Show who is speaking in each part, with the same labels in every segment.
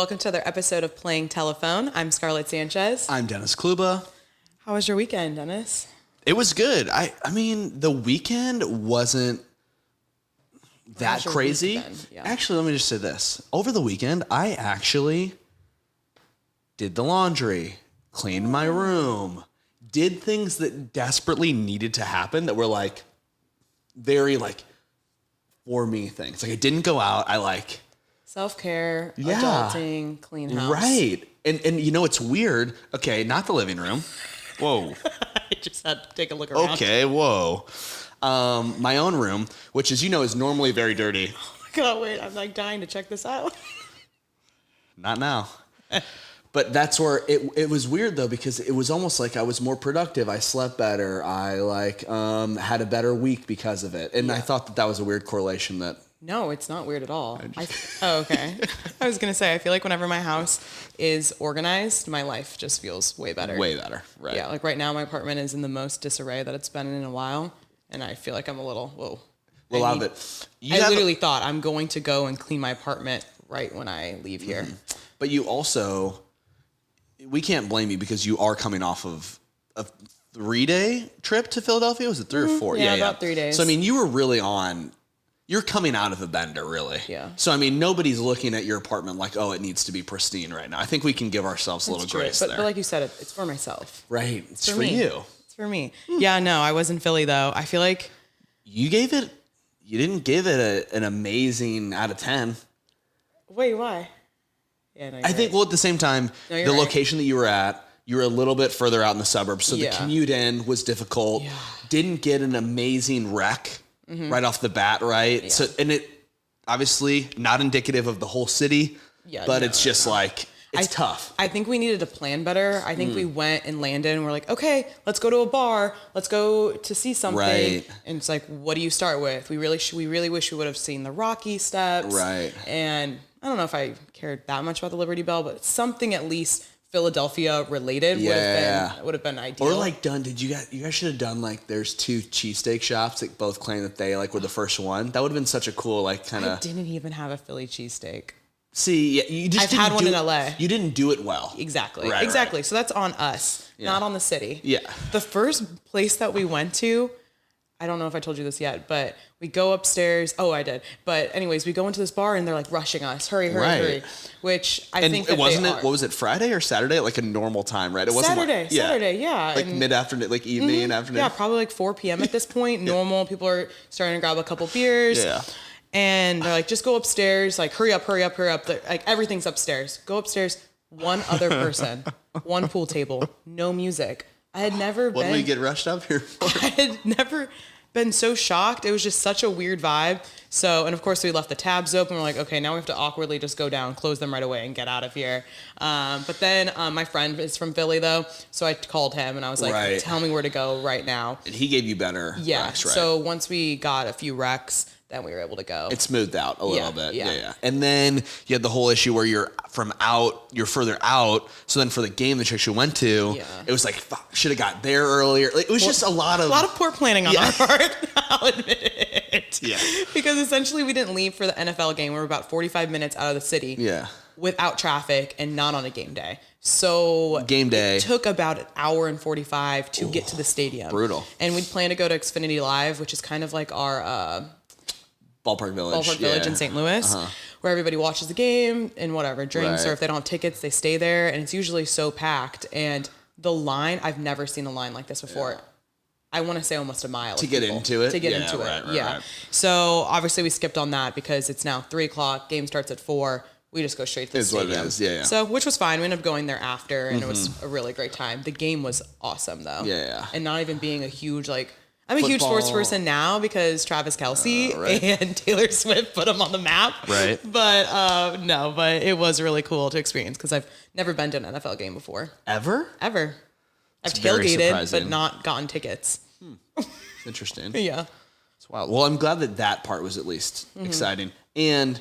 Speaker 1: welcome to another episode of Playing Telephone. I'm Scarlett Sanchez.
Speaker 2: I'm Dennis Kluba.
Speaker 1: How was your weekend, Dennis?
Speaker 2: It was good. I mean, the weekend wasn't that crazy.
Speaker 1: Yeah.
Speaker 2: Actually, let me just say this. Over the weekend, I actually did the laundry, cleaned my room, did things that desperately needed to happen that were like very like for me things. Like I didn't go out. I like
Speaker 1: self-care, adulting, clean house.
Speaker 2: Right. And you know, it's weird. Okay, not the living room. Whoa.
Speaker 1: I just had to take a look around.
Speaker 2: Okay, whoa. My own room, which as you know is normally very dirty.
Speaker 1: Oh my God, wait, I'm like dying to check this out.
Speaker 2: Not now. But that's where it was weird though, because it was almost like I was more productive. I slept better. I had a better week because of it. And I thought that was a weird correlation that.
Speaker 1: No, it's not weird at all. Okay. I was going to say, I feel like whenever my house is organized, my life just feels way better.
Speaker 2: Way better, right.
Speaker 1: Yeah, like right now my apartment is in the most disarray that it's been in a while. And I feel like I'm a little, whoa.
Speaker 2: Well, a lot of it.
Speaker 1: I literally thought I'm going to go and clean my apartment right when I leave here.
Speaker 2: Mm-hmm. But you also, we can't blame you because you are coming off of a 3-day trip to Philadelphia. Was it 3 or 4?
Speaker 1: Yeah, about 3 days.
Speaker 2: So, I mean, you were really you're coming out of a bender, really.
Speaker 1: Yeah.
Speaker 2: So, I mean, nobody's looking at your apartment like, oh, it needs to be pristine right now. I think we can give ourselves a little grace there.
Speaker 1: But like you said, it's for myself.
Speaker 2: Right. It's for
Speaker 1: me.
Speaker 2: you.
Speaker 1: It's for me. Yeah, no, I was in Philly, though. I feel like...
Speaker 2: You didn't give it an amazing out of 10.
Speaker 1: Wait, why? Yeah, no,
Speaker 2: I think, well, at the same time, the location that you were at, you were a little bit further out in the suburbs, so the commute in was difficult. Yeah. Didn't get an amazing wreck right off the bat, right? Yeah. So, and it obviously not indicative of the whole city, but it's just like it's tough.
Speaker 1: I think we needed to plan better. I think we went and landed and we're like, okay, let's go to a bar, let's go to see something.
Speaker 2: Right.
Speaker 1: And it's like, what do you start with? We really wish we would have seen the Rocky Steps.
Speaker 2: Right.
Speaker 1: And I don't know if I cared that much about the Liberty Bell, but something at least Philadelphia related would have been ideal.
Speaker 2: Or like you guys should have done like there's 2 cheesesteak shops that both claim that they like were the first one. That would have been such a cool like kind of.
Speaker 1: I didn't even have a Philly cheesesteak.
Speaker 2: See, you just
Speaker 1: I've had one in LA.
Speaker 2: You didn't do it well.
Speaker 1: Exactly.
Speaker 2: Right,
Speaker 1: exactly.
Speaker 2: Right.
Speaker 1: So that's on us, not on the city.
Speaker 2: Yeah.
Speaker 1: The first place that we went to, I don't know if I told you this yet, but we go upstairs. Oh, I did. But anyways, we go into this bar and they're like rushing us. Hurry. Which I think that
Speaker 2: what was it, Friday or Saturday? Like a normal time, right? It wasn't
Speaker 1: Saturday, yeah.
Speaker 2: Like mid-afternoon, like evening, afternoon.
Speaker 1: Yeah, probably like 4 p.m. at this point. Normal. People are starting to grab a couple beers.
Speaker 2: Yeah.
Speaker 1: And they're like, just go upstairs. Like, hurry up. Like, everything's upstairs. Go upstairs. One other person. One pool table. No music. I had never been...
Speaker 2: What did we get rushed up here for?
Speaker 1: I had never been so shocked. It was just such a weird vibe. So, and of course, we left the tabs open. We're like, okay, now we have to awkwardly just go down, close them right away, and get out of here. But then my friend is from Philly, though. So I called him, and I was like, tell me where to go right now.
Speaker 2: And he gave you better recs, right?
Speaker 1: So once we got a few recs, then we were able to go.
Speaker 2: It smoothed out a little bit. Yeah. And then you had the whole issue where you're further out. So then for the game that you actually went to, it was like, fuck, should have got there earlier. Like, it was just a lot of
Speaker 1: poor planning on our part. I'll admit it.
Speaker 2: Yeah.
Speaker 1: Because essentially we didn't leave for the NFL game. We were about 45 minutes out of the city.
Speaker 2: Yeah.
Speaker 1: Without traffic and not on a game day. So
Speaker 2: game day.
Speaker 1: It took about an hour and 45 to get to the stadium.
Speaker 2: Brutal.
Speaker 1: And we'd planned to go to Xfinity Live, which is kind of like our
Speaker 2: Ballpark Village
Speaker 1: in St. Louis, where everybody watches the game and whatever, drinks, or if they don't have tickets, they stay there, and it's usually so packed. And the line, I've never seen a line like this before. Yeah. I want to say almost a mile.
Speaker 2: To get into it?
Speaker 1: Right. So obviously we skipped on that because it's now 3 o'clock, game starts at 4. We just go straight to the stadium.
Speaker 2: What it is, yeah.
Speaker 1: So, which was fine. We ended up going there after, and it was a really great time. The game was awesome, though.
Speaker 2: Yeah.
Speaker 1: And not even being a huge, I'm a huge sports person now because Travis Kelce and Taylor Swift put him on the map.
Speaker 2: Right.
Speaker 1: But but it was really cool to experience because I've never been to an NFL game before.
Speaker 2: Ever?
Speaker 1: I've
Speaker 2: tailgated,
Speaker 1: but not gotten tickets.
Speaker 2: Interesting.
Speaker 1: Yeah.
Speaker 2: It's wild. Well, I'm glad that part was at least exciting. And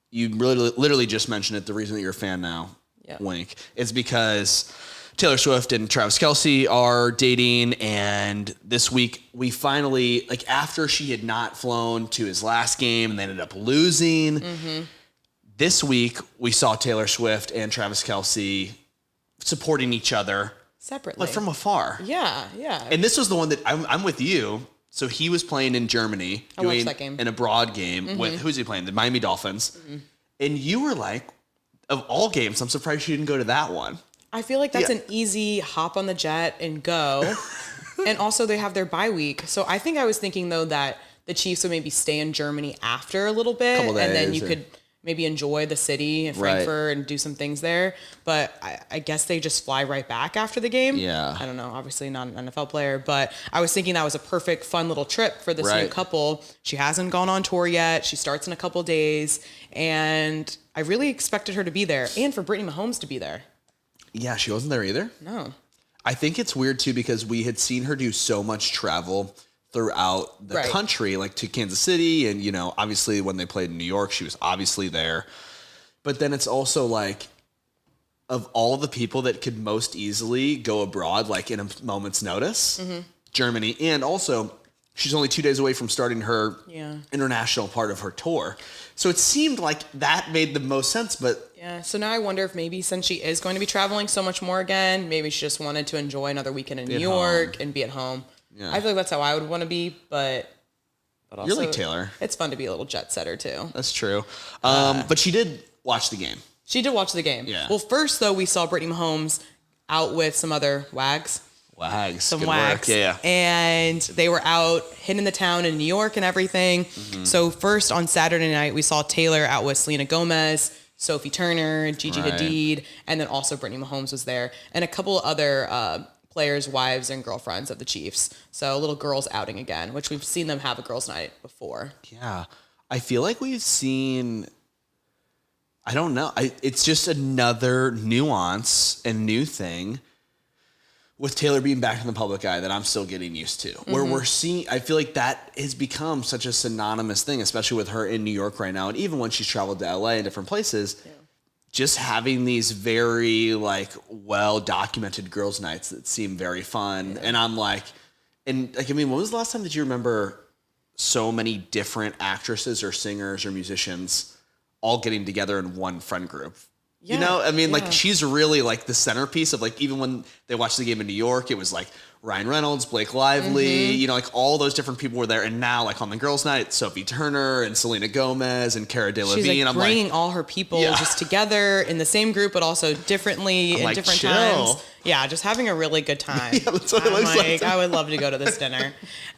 Speaker 2: you really, literally just mentioned it. The reason that you're a fan now, wink, is because Taylor Swift and Travis Kelce are dating, and this week we finally, after she had not flown to his last game and they ended up losing, This week, we saw Taylor Swift and Travis Kelce supporting each other.
Speaker 1: Separately.
Speaker 2: Like from afar.
Speaker 1: Yeah, yeah.
Speaker 2: And this was the one that I'm with you. So he was playing in Germany.
Speaker 1: I watched that game.
Speaker 2: An abroad game with, who's he playing? The Miami Dolphins. And you were like, of all games, I'm surprised you didn't go to that one.
Speaker 1: I feel like that's an easy hop on the jet and go. And also they have their bye week. So I think I was thinking though that the Chiefs would maybe stay in Germany after a little bit. And then you could maybe enjoy the city in Frankfurt and do some things there. But I guess they just fly right back after the game.
Speaker 2: Yeah.
Speaker 1: I don't know. Obviously not an NFL player. But I was thinking that was a perfect, fun little trip for this new couple. She hasn't gone on tour yet. She starts in a couple days. And I really expected her to be there. And for Brittany Mahomes to be there.
Speaker 2: Yeah, she wasn't there either.
Speaker 1: No.
Speaker 2: I think it's weird too because we had seen her do so much travel throughout the country, like to Kansas City. And, you know, obviously when they played in New York, she was obviously there. But then it's also like, of all the people that could most easily go abroad, like in a moment's notice, Germany. And also, she's only 2 days away from starting her international part of her tour. So it seemed like that made the most sense, but...
Speaker 1: Yeah, so now I wonder if maybe since she is going to be traveling so much more again, maybe she just wanted to enjoy another weekend in New York and be at home. Yeah. I feel like that's how I would want to be, but also...
Speaker 2: You're like Taylor.
Speaker 1: It's fun to be a little jet setter, too.
Speaker 2: That's true. But she did watch the game.
Speaker 1: She did watch the game.
Speaker 2: Yeah.
Speaker 1: Well, first, though, we saw Brittany Mahomes out with some other wags.
Speaker 2: Some
Speaker 1: Good
Speaker 2: wags.
Speaker 1: Work. Yeah. And they were out hitting the town in New York and everything. So first on Saturday night, we saw Taylor out with Selena Gomez, Sophie Turner, Gigi Hadid, and then also Brittany Mahomes was there, and a couple other players' wives and girlfriends of the Chiefs. So a little girls outing again, which we've seen them have a girls' night before.
Speaker 2: Yeah. I feel like we've seen... I don't know. It's just another nuance and new thing with Taylor being back in the public eye that I'm still getting used to. Where we're seeing, I feel like that has become such a synonymous thing, especially with her in New York right now. And even when she's traveled to LA and different places, just having these very like well-documented girls' nights that seem very fun. And I'm like, and like, I mean, when was the last time that you remember so many different actresses or singers or musicians all getting together in one friend group? Yeah, you know, I mean, like she's really like the centerpiece of like, even when they watched the game in New York, it was like Ryan Reynolds, Blake Lively, you know, like all those different people were there. And now like on the girls' night, Sophie Turner and Selena Gomez and Cara Delevingne.
Speaker 1: She's like
Speaker 2: and I'm
Speaker 1: bringing all her people just together in the same group, but also differently in like, different times. Yeah, just having a really good time.
Speaker 2: Yeah, that's what it looks like.
Speaker 1: I would love to go to this dinner.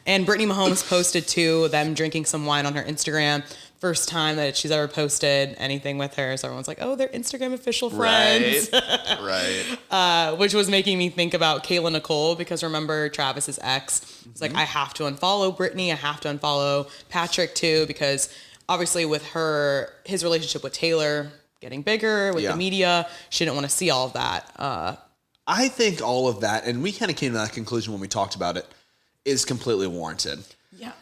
Speaker 1: And Brittany Mahomes posted too, them drinking some wine on her Instagram. First time that she's ever posted anything with her. So everyone's like, oh, they're Instagram official friends.
Speaker 2: Right.
Speaker 1: Which was making me think about Kayla Nicole, because remember Travis's ex was like, I have to unfollow Brittany. I have to unfollow Patrick too, because obviously with his relationship with Taylor getting bigger with the media, she didn't want to see all of that.
Speaker 2: I think all of that, and we kind of came to that conclusion when we talked about it, is completely warranted.
Speaker 1: Yeah.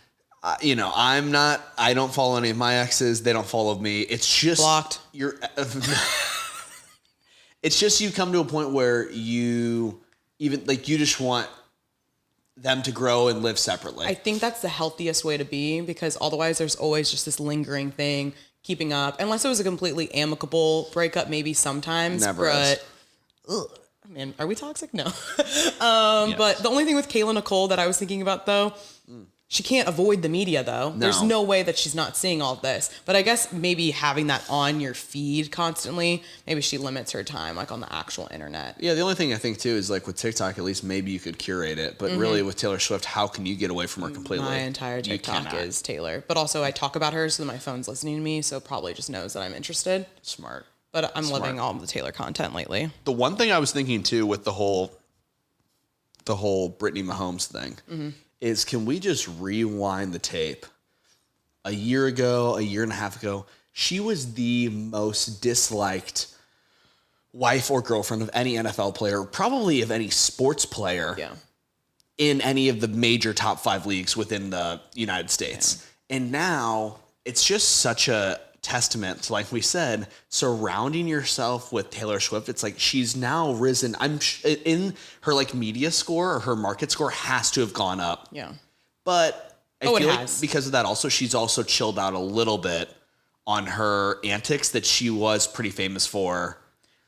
Speaker 2: You know, I don't follow any of my exes. They don't follow me. It's just
Speaker 1: blocked.
Speaker 2: It's just you come to a point where you just want them to grow and live separately.
Speaker 1: I think that's the healthiest way to be, because otherwise there's always just this lingering thing keeping up. Unless it was a completely amicable breakup, maybe sometimes.
Speaker 2: Never is.
Speaker 1: Man, are we toxic? No. But the only thing with Kayla Nicole that I was thinking about though, she can't avoid the media though. No. There's no way that she's not seeing all of this. But I guess maybe having that on your feed constantly, maybe she limits her time like on the actual internet.
Speaker 2: Yeah, the only thing I think too is like with TikTok, at least maybe you could curate it. But really with Taylor Swift, how can you get away from her completely?
Speaker 1: My entire TikTok is Taylor. But also I talk about her so that my phone's listening to me, so it probably just knows that I'm interested.
Speaker 2: Smart.
Speaker 1: But I'm loving all of the Taylor content lately.
Speaker 2: The one thing I was thinking too with the whole Brittany Mahomes thing is, can we just rewind the tape? A year and a half ago, she was the most disliked wife or girlfriend of any NFL player, probably of any sports player in any of the major top 5 leagues within the United States. Yeah. And now it's just such a testament to, like we said, surrounding yourself with Taylor Swift. It's like she's now risen. In her like media score, or her market score has to have gone up.
Speaker 1: Yeah.
Speaker 2: But I feel like because of that also, she's also chilled out a little bit on her antics that she was pretty famous for.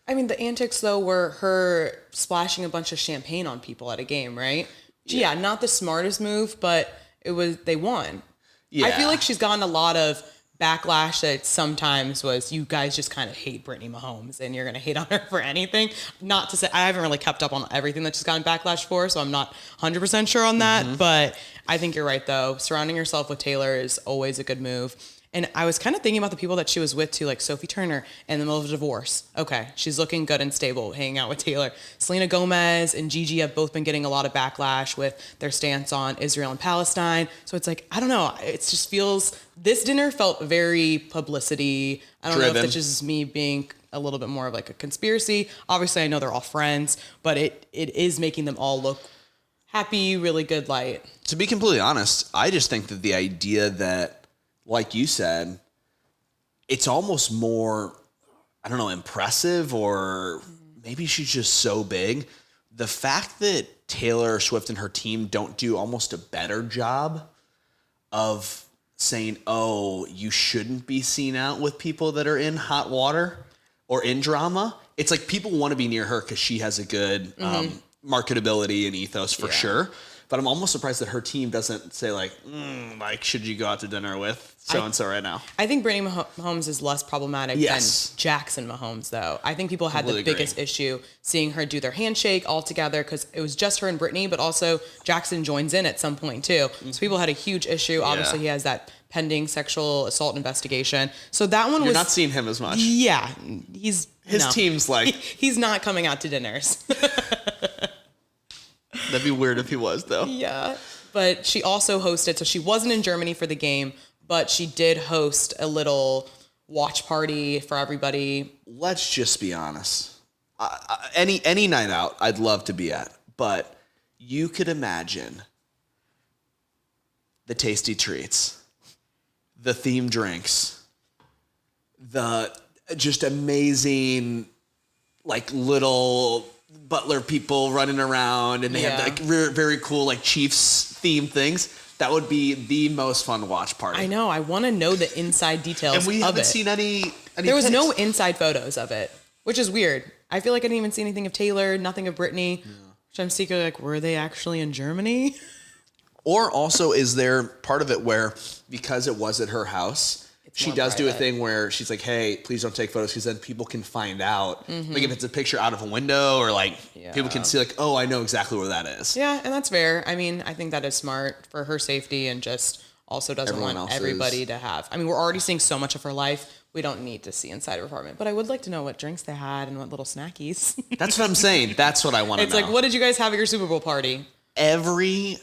Speaker 1: I mean, the antics, though, were her splashing a bunch of champagne on people at a game, right? Yeah, not the smartest move, but they won. Yeah. I feel like she's gotten a lot of backlash that sometimes was, you guys just kind of hate Brittany Mahomes and you're going to hate on her for anything. Not to say, I haven't really kept up on everything that she's gotten backlash for, so I'm not 100% sure on that. But I think you're right, though. Surrounding yourself with Taylor is always a good move. And I was kind of thinking about the people that she was with too, like Sophie Turner in the middle of a divorce. Okay, she's looking good and stable, hanging out with Taylor. Selena Gomez and Gigi have both been getting a lot of backlash with their stance on Israel and Palestine. So it's like, I don't know. It just feels, this dinner felt very publicity. I don't know if it's just me being a little bit more of like a conspiracy. Obviously, I know they're all friends, but it is making them all look happy, really good light.
Speaker 2: To be completely honest, I just think that the idea that, like you said, it's almost more, I don't know, impressive, or maybe she's just so big. The fact that Taylor Swift and her team don't do almost a better job of saying, oh, you shouldn't be seen out with people that are in hot water or in drama. It's like people want to be near her because she has a good marketability and ethos for sure. But I'm almost surprised that her team doesn't say like, should you go out to dinner with so-and-so right now?
Speaker 1: I think Brittany Mahomes is less problematic than Jackson Mahomes, though. I think people had the biggest issue seeing her do their handshake all together because it was just her and Brittany, but also Jackson joins in at some point too. So people had a huge issue. Obviously, he has that pending sexual assault investigation. So that one
Speaker 2: You're not seeing him as much.
Speaker 1: Yeah.
Speaker 2: His team's like...
Speaker 1: He's not coming out to dinners.
Speaker 2: That'd be weird if he was, though.
Speaker 1: Yeah. But she also hosted, so she wasn't in Germany for the game, but she did host a little watch party for everybody.
Speaker 2: Let's just be honest. Any night out, I'd love to be at. But you could imagine the tasty treats, the themed drinks, the just amazing, like, little butler people running around, and they have like very cool like Chiefs themed things. That would be the most fun watch party.
Speaker 1: I know. I want to know the inside details.
Speaker 2: And we haven't seen any.
Speaker 1: There was no inside photos of it, which is weird. I feel like I didn't even see anything of Taylor, nothing of Brittany. Yeah. Which I'm secretly like, were they actually in Germany? Or
Speaker 2: also, is there part of it where because it was at her house, she does do a thing where she's like, hey, please don't take photos because then people can find out. Like if it's a picture out of a window or like people can see like, oh, I know exactly where that is.
Speaker 1: Yeah, and that's fair. I mean, I think that is smart for her safety and just also doesn't want everybody to have. I mean, we're already seeing so much of her life. We don't need to see inside her apartment. But I would like to know what drinks they had and what little snackies.
Speaker 2: That's what I'm saying. That's what I want to know.
Speaker 1: It's like, what did you guys have at your Super Bowl party?
Speaker 2: Every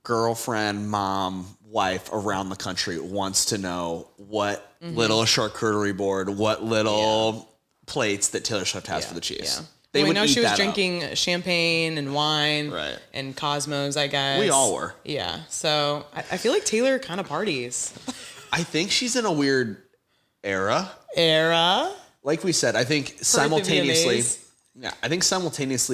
Speaker 2: girlfriend, mom, wife around the country wants to know what little charcuterie board, what little plates that Taylor Swift has for the Chiefs. Yeah.
Speaker 1: They would know she was drinking champagne and wine and Cosmos, I guess.
Speaker 2: We all were.
Speaker 1: Yeah. So I feel like Taylor kind of parties.
Speaker 2: I think she's in a weird era. Like we said, I think simultaneously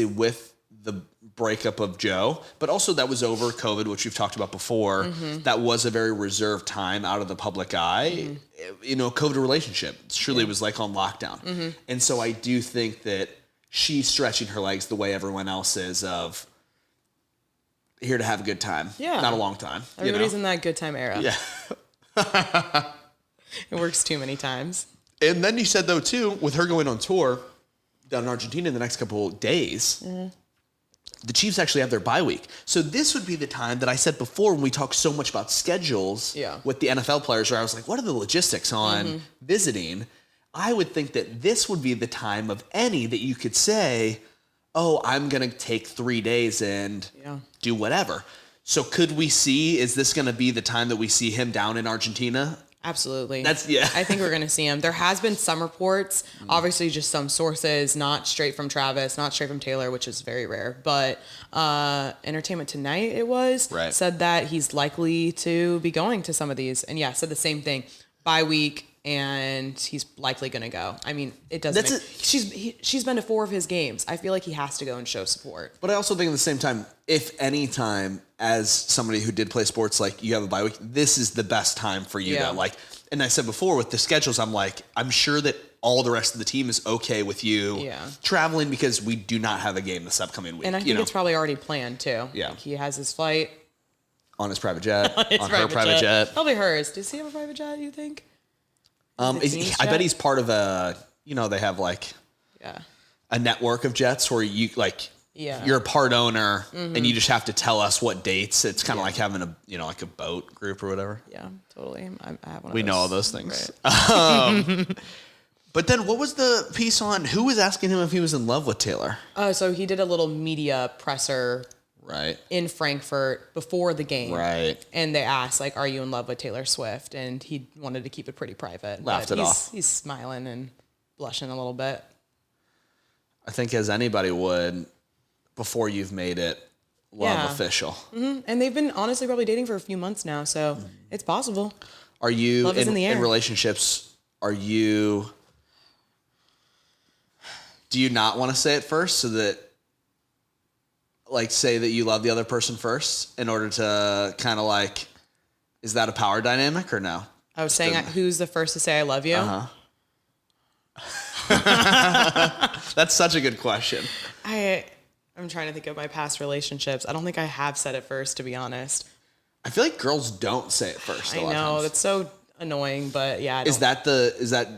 Speaker 2: with the breakup of Joe, but also that was over COVID, which we've talked about before. That was a very reserved time out of the public eye. You know, COVID relationship truly was like on lockdown. And so I do think that she's stretching her legs the way everyone else is of here to have a good time. Yeah. Not a long time.
Speaker 1: Everybody's in that good time era.
Speaker 2: Yeah.
Speaker 1: It works too many times.
Speaker 2: And then you said, though, too, with her going on tour down in Argentina in the next couple of days, the Chiefs actually have their bye week. So this would be the time that I said before when we talked so much about schedules with the NFL players, where I was like, what are the logistics on visiting? I would think that this would be the time of any that you could say, oh, I'm going to take 3 days and do whatever. So could we see, is this going to be the time that we see him down in Argentina?
Speaker 1: Absolutely. I think we're going to see him. There has been some reports, obviously just some sources, not straight from Travis, not straight from Taylor, which is very rare, but Entertainment Tonight said that he's likely to be going to some of these. And said the same thing, bye week, and he's likely going to go. I mean, it doesn't she's been to 4 of his games. I feel like he has to go and show support.
Speaker 2: But I also think at the same time, if any time, as somebody who did play sports, like you have a bye week, this is the best time for you to like and I said before with the schedules, I'm like, I'm sure that all the rest of the team is okay with you traveling because we do not have a game this upcoming week.
Speaker 1: And I think it's probably already planned too.
Speaker 2: Yeah.
Speaker 1: Like he has his flight.
Speaker 2: On his private jet. on her private jet.
Speaker 1: Probably hers. Does he have a private jet, you think?
Speaker 2: I bet he's part of a, they have like a network of jets where you like, you're a part owner and you just have to tell us what dates. It's kind of like having a, like a boat group or whatever.
Speaker 1: Yeah, totally. I have one of
Speaker 2: we
Speaker 1: those.
Speaker 2: know all those things. Right. But then what was the piece on who was asking him if he was in love with Taylor?
Speaker 1: So he did a little media presser in Frankfurt before the game.
Speaker 2: Right.
Speaker 1: And they asked, like, are you in love with Taylor Swift? And he wanted to keep it pretty private.
Speaker 2: Laughed it off.
Speaker 1: He's smiling and blushing a little bit.
Speaker 2: I think as anybody would before you've made it love official. Mm-hmm.
Speaker 1: And they've been honestly probably dating for a few months now, so it's possible.
Speaker 2: Are you
Speaker 1: love is in the air.
Speaker 2: In relationships, do you not want to say it first so that like say that you love the other person first in order to kind of like, is that a power dynamic or no?
Speaker 1: I was saying who's the first to say I love you?
Speaker 2: That's such a good question.
Speaker 1: I'm trying to think of my past relationships. I don't think I have said it first, to be honest.
Speaker 2: I feel like girls don't say it first.
Speaker 1: I know, that's so annoying, but yeah.
Speaker 2: Is that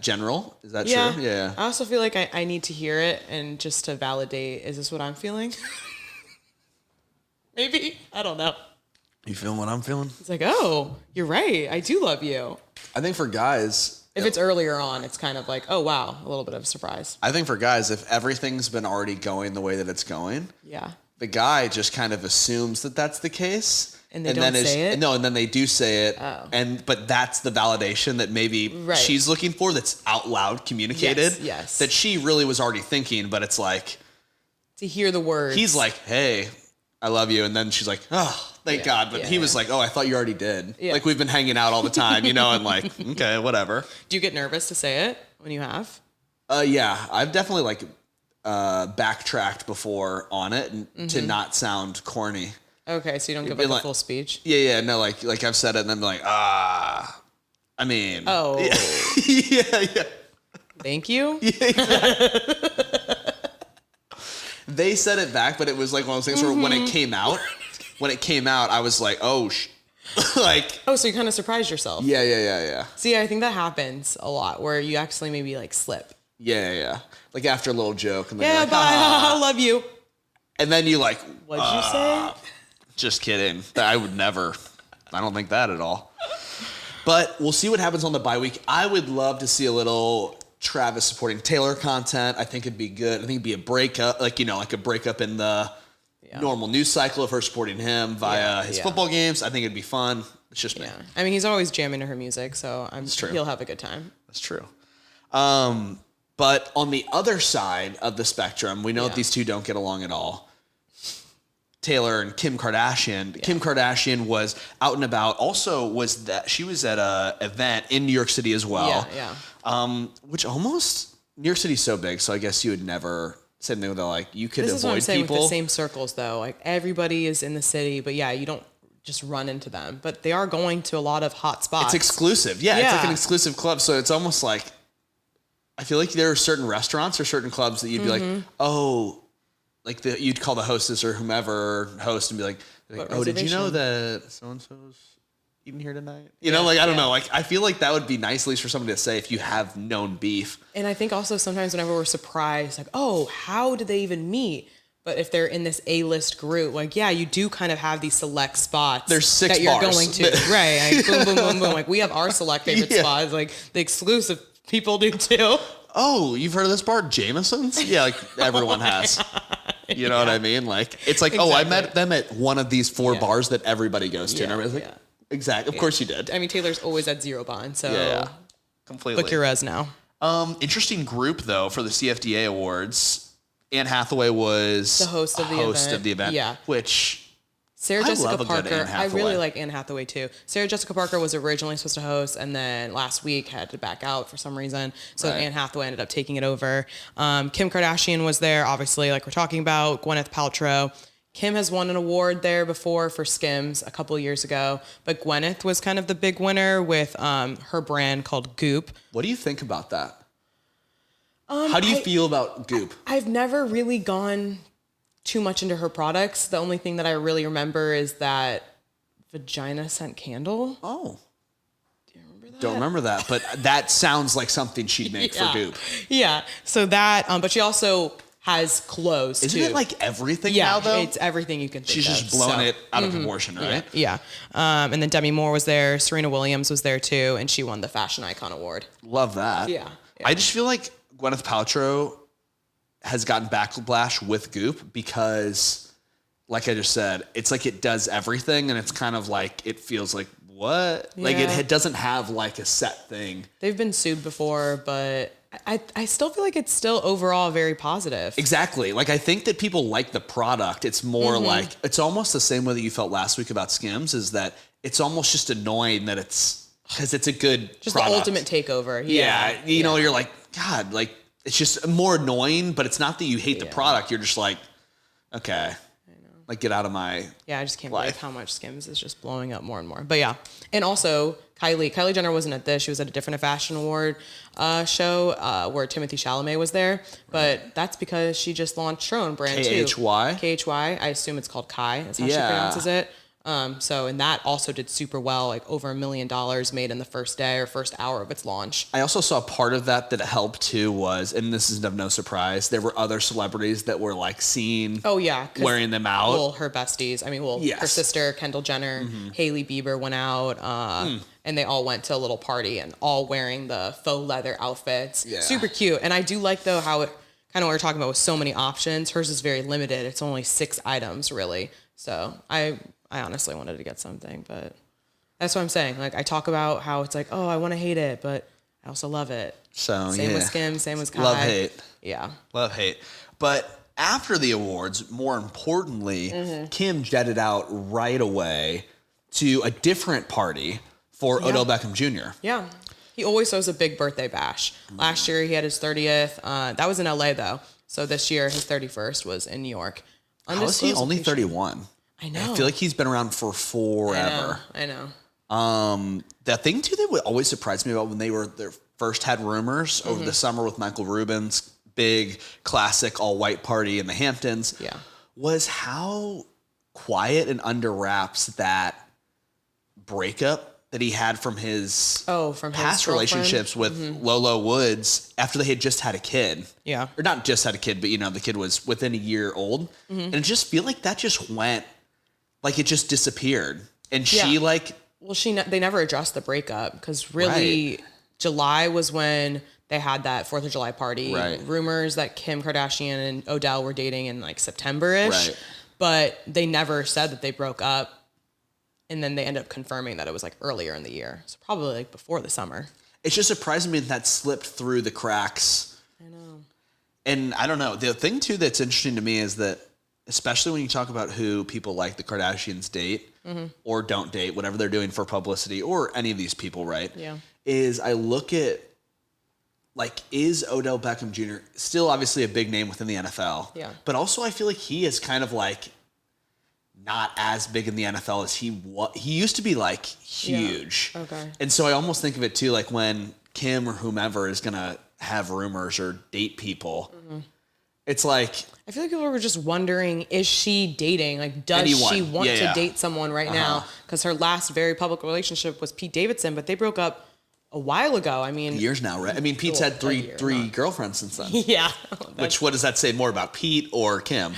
Speaker 2: general? Is that true? Yeah.
Speaker 1: I also feel like I need to hear it and just to validate, is this what I'm feeling? Maybe. I don't know.
Speaker 2: You feeling what I'm feeling?
Speaker 1: It's like, oh, you're right. I do love you.
Speaker 2: I think for guys,
Speaker 1: if it's earlier on, it's kind of like, oh, wow, a little bit of a surprise.
Speaker 2: I think for guys, if everything's been already going the way that it's going, the guy just kind of assumes that that's the case.
Speaker 1: And they don't say it?
Speaker 2: No, and then they do say it. Oh. But that's the validation that maybe she's looking for that's out loud communicated.
Speaker 1: Yes.
Speaker 2: That she really was already thinking, but it's like...
Speaker 1: to hear the words.
Speaker 2: He's like, hey, I love you. And then she's like, oh, thank God. But he was like, oh, I thought you already did. Yeah. Like, we've been hanging out all the time, and like, okay, whatever.
Speaker 1: Do you get nervous to say it when you have?
Speaker 2: Yeah. I've definitely, like, backtracked before on it to not sound corny.
Speaker 1: Okay, so you don't give like a full speech?
Speaker 2: Yeah, no, like I've said it and then be like, I mean.
Speaker 1: Oh.
Speaker 2: Yeah.
Speaker 1: Thank you?
Speaker 2: Yeah, exactly. They said it back, but it was like one of those things where when it came out, I was like, oh, like.
Speaker 1: Oh, so you kind of surprised yourself.
Speaker 2: Yeah.
Speaker 1: See, I think that happens a lot where you actually maybe like slip.
Speaker 2: Yeah. Like after a little joke. And then
Speaker 1: you're like, bye, I love you.
Speaker 2: And then you like.
Speaker 1: What'd you say?
Speaker 2: Just kidding. I would never. I don't think that at all. But we'll see what happens on the bye week. I would love to see a little Travis supporting Taylor content. I think it'd be good. I think it'd be a breakup, like a breakup in the normal news cycle of her supporting him via his football games. I think it'd be fun. It's just me.
Speaker 1: I mean, he's always jamming to her music, so he'll have a good time.
Speaker 2: That's true. But on the other side of the spectrum, we know that these two don't get along at all. Taylor and Kim Kardashian. Yeah. Kim Kardashian was out and about. Also, she was at a event in New York City as well.
Speaker 1: Yeah.
Speaker 2: Which almost New York City's so big, so I guess you would never say anything with like you could avoid people.
Speaker 1: This is what I'm saying with the same circles though. Like everybody is in the city, but you don't just run into them. But they are going to a lot of hot spots.
Speaker 2: It's exclusive. Yeah, it's like an exclusive club. So it's almost like I feel like there are certain restaurants or certain clubs that you'd be like, oh. Like you'd call the hostess or whomever host and be like oh, did you know that so-and-so's eating here tonight? You know, like, I don't know. Like, I feel like that would be nice, at least for somebody to say if you have known beef.
Speaker 1: And I think also sometimes whenever we're surprised, like, oh, how did they even meet? But if they're in this A-list group, like, you do kind of have these select spots.
Speaker 2: There's 6
Speaker 1: that
Speaker 2: bars.
Speaker 1: You're going to. Right. Like, boom, boom, boom, boom. Like, we have our select favorite spots. Like, the exclusive people do too.
Speaker 2: Oh, you've heard of this bar, Jameson's? Yeah, like everyone has. You know what I mean? Like, it's like, exactly. Oh, I met them at one of these 4 bars that everybody goes to. And everybody's like, exactly. Of course you did.
Speaker 1: I mean, Taylor's always at 0 bond, so
Speaker 2: completely.
Speaker 1: Book your res now.
Speaker 2: Interesting group, though, for the CFDA Awards. Anne Hathaway was
Speaker 1: the host of the event. Yeah.
Speaker 2: Which...
Speaker 1: Sarah Jessica Parker. I really like Anne Hathaway too. Sarah Jessica Parker was originally supposed to host, and then last week had to back out for some reason. So Anne Hathaway ended up taking it over. Kim Kardashian was there, obviously, like we're talking about. Gwyneth Paltrow. Kim has won an award there before for Skims a couple of years ago, but Gwyneth was kind of the big winner with her brand called Goop.
Speaker 2: What do you think about that? How do you feel about Goop?
Speaker 1: I've never really gone too much into her products. The only thing that I really remember is that vagina scent candle.
Speaker 2: Oh.
Speaker 1: Do you remember that?
Speaker 2: Don't remember that, but that sounds like something she'd make for Goop.
Speaker 1: Yeah. So that, but she also has clothes too.
Speaker 2: Isn't it like everything now, though?
Speaker 1: It's everything you can think
Speaker 2: She's
Speaker 1: of.
Speaker 2: just blowing it out of proportion, right?
Speaker 1: Yeah. And then Demi Moore was there. Serena Williams was there too, and she won the Fashion Icon Award.
Speaker 2: Love that.
Speaker 1: Yeah.
Speaker 2: I just feel like Gwyneth Paltrow has gotten backlash with Goop because, like I just said, it's like it does everything, and it's kind of like it feels like what? Like it doesn't have like a set thing.
Speaker 1: They've been sued before, but I still feel like it's still overall very positive.
Speaker 2: Exactly. Like I think that people like the product. It's more like it's almost the same way that you felt last week about Skims, is that it's almost just annoying that it's because it's a good
Speaker 1: just
Speaker 2: product.
Speaker 1: the ultimate takeover.
Speaker 2: Yeah. You know, you're like, God, like it's just more annoying, but it's not that you hate the product. You're just like, okay. Like, get out of my
Speaker 1: I just can't believe how much Skims is just blowing up more and more. But yeah. And also, Kylie Jenner wasn't at this. She was at a different fashion award show where Timothée Chalamet was there. But that's because she just launched her own brand, too.
Speaker 2: KHY?
Speaker 1: KHY. I assume it's called Kai. That's how she pronounces it. And that also did super well, like over $1 million made in the first day or first hour of its launch.
Speaker 2: I also saw part of that helped too was, and this is of no surprise, there were other celebrities that were like seen wearing them out.
Speaker 1: Well, her besties. I mean, her sister, Kendall Jenner, Hailey Bieber went out, and they all went to a little party and all wearing the faux leather outfits. Yeah. Super cute. And I do like though how it kind of what we're talking about with so many options. Hers is very limited. It's only 6 items really. So I honestly wanted to get something, but that's what I'm saying. Like I talk about how it's like, oh, I want to hate it, but I also love it.
Speaker 2: So
Speaker 1: same with Skims, same with Kai.
Speaker 2: Love hate.
Speaker 1: Yeah.
Speaker 2: Love hate. But after the awards, more importantly, Kim jetted out right away to a different party for Odell Beckham Jr.
Speaker 1: Yeah. He always throws a big birthday bash. Last year he had his 30th. That was in LA though. So this year his 31st was in New York.
Speaker 2: How is he only 31?
Speaker 1: I know.
Speaker 2: I feel like he's been around for forever.
Speaker 1: I know.
Speaker 2: The thing too that would always surprise me about when they first had rumors over the summer with Michael Rubin's big classic all white party in the Hamptons was how quiet and under wraps that breakup that he had from his past relationships with Lolo Woods after they had just had a kid. Yeah. Or not just had a kid, but the kid was within a year old. And it just feel like that just went, like it just disappeared. And she
Speaker 1: they never addressed the breakup because really July was when they had that 4th of July party. Right. Rumors that Kim Kardashian and Odell were dating in like September-ish. Right. But they never said that they broke up. And then they ended up confirming that it was like earlier in the year. So probably like before the summer.
Speaker 2: It's just surprising me that slipped through the cracks.
Speaker 1: I know.
Speaker 2: And I don't know. The thing too that's interesting to me is that, especially when you talk about who people like the Kardashians date or don't date, whatever they're doing for publicity or any of these people, right? Yeah. Is I look at, like, is Odell Beckham Jr. still obviously a big name within the NFL? Yeah. But also I feel like he is kind of like not as big in the NFL as he used to be, like, huge. Yeah. Okay. And so I almost think of it too, like when Kim or whomever is going to have rumors or date people, it's like,
Speaker 1: I feel like people were just wondering, is she dating? Like, does she want to date someone right now? Because her last very public relationship was Pete Davidson, but they broke up a while ago. I mean,
Speaker 2: years now, right? I mean, Pete's had three girlfriends since then.
Speaker 1: Yeah.
Speaker 2: Which, what does that say more about Pete or Kim?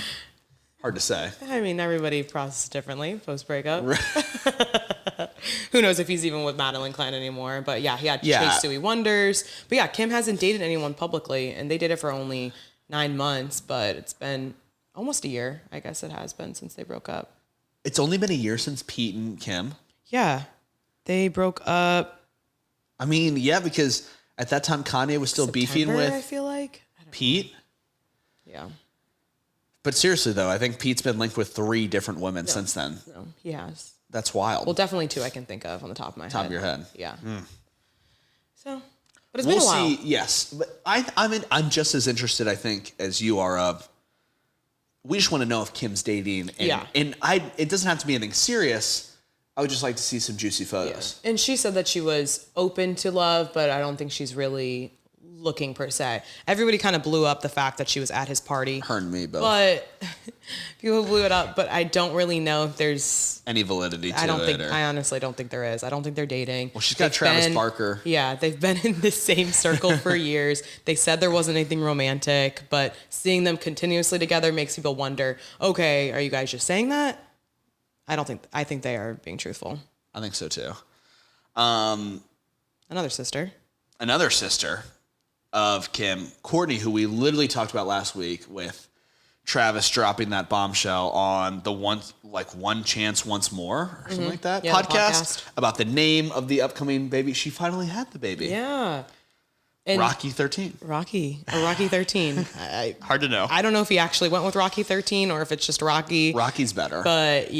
Speaker 2: Hard to say.
Speaker 1: I mean, everybody processes differently post breakup. Who knows if he's even with Madeline Klein anymore? But yeah, he had Chase Suey Wonders. But yeah, Kim hasn't dated anyone publicly, and they did it for only 9 months. But it's been almost a year, I guess it has been, since they broke up.
Speaker 2: It's only been a year since Pete and Kim.
Speaker 1: Yeah, they broke up.
Speaker 2: I mean, yeah, because at that time Kanye was still beefing with,
Speaker 1: I feel like,
Speaker 2: Pete.
Speaker 1: Yeah.
Speaker 2: But seriously, though, I think Pete's been linked with 3 different women since then.
Speaker 1: No, he has.
Speaker 2: That's wild.
Speaker 1: Well, definitely 2 I can think of on the top of my head.
Speaker 2: Top of your head.
Speaker 1: Yeah. So, but it's been a while. We'll see.
Speaker 2: Yes, but I'm just as interested, I think, as you are of we just want to know if Kim's dating. And it doesn't have to be anything serious. I would just like to see some juicy photos.
Speaker 1: Yeah. And she said that she was open to love, but I don't think she's really looking per se. Everybody kind of blew up the fact that she was at his party.
Speaker 2: Her and me both.
Speaker 1: But people blew it up, but I don't really know if there's
Speaker 2: any validity to
Speaker 1: I honestly don't think there is. I don't think they're dating.
Speaker 2: Well, she's got Travis Barker.
Speaker 1: Yeah, they've been in the same circle for years. They said there wasn't anything romantic, but seeing them continuously together makes people wonder, okay, are you guys just saying that? I think they are being truthful.
Speaker 2: I think so too.
Speaker 1: Another sister
Speaker 2: of Kim, Kourtney, who we literally talked about last week with Travis dropping that bombshell on the One Chance Once More or something like that podcast about the name of the upcoming baby. She finally had the baby.
Speaker 1: Yeah. And
Speaker 2: Rocky 13.
Speaker 1: Rocky 13.
Speaker 2: Hard to know.
Speaker 1: I don't know if he actually went with Rocky 13 or if it's just Rocky.
Speaker 2: Rocky's better.
Speaker 1: But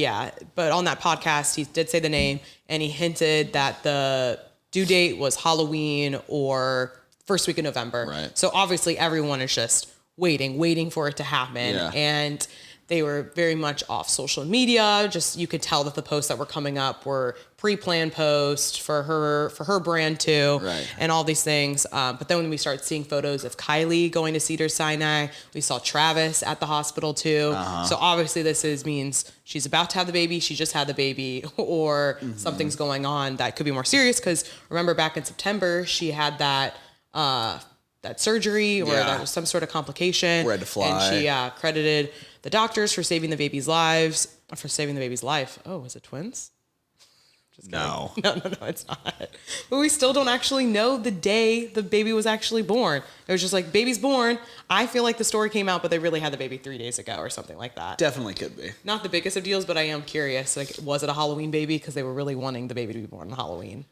Speaker 1: on that podcast, he did say the name and he hinted that the due date was Halloween or first week of November.
Speaker 2: Right.
Speaker 1: So obviously everyone is just waiting for it to happen.
Speaker 2: Yeah.
Speaker 1: And they were very much off social media. Just you could tell that the posts that were coming up were pre-planned posts for her brand too,
Speaker 2: right.
Speaker 1: And all these things. But then when we start seeing photos of Kylie going to Cedars-Sinai, we saw Travis at the hospital too. So obviously means she's about to have the baby, she just had the baby, or something's going on that could be more serious. Because remember back in September, she had that surgery or that was some sort of complication.
Speaker 2: Red to fly.
Speaker 1: And she credited the doctors for saving the baby's life. Oh, was it twins?
Speaker 2: No,
Speaker 1: it's not. But we still don't actually know the day the baby was actually born. It was just like, baby's born. I feel like the story came out, but they really had the baby 3 days ago or something like that.
Speaker 2: Definitely could be.
Speaker 1: Not the biggest of deals, but I am curious. Like, was it a Halloween baby? Because they were really wanting the baby to be born on Halloween.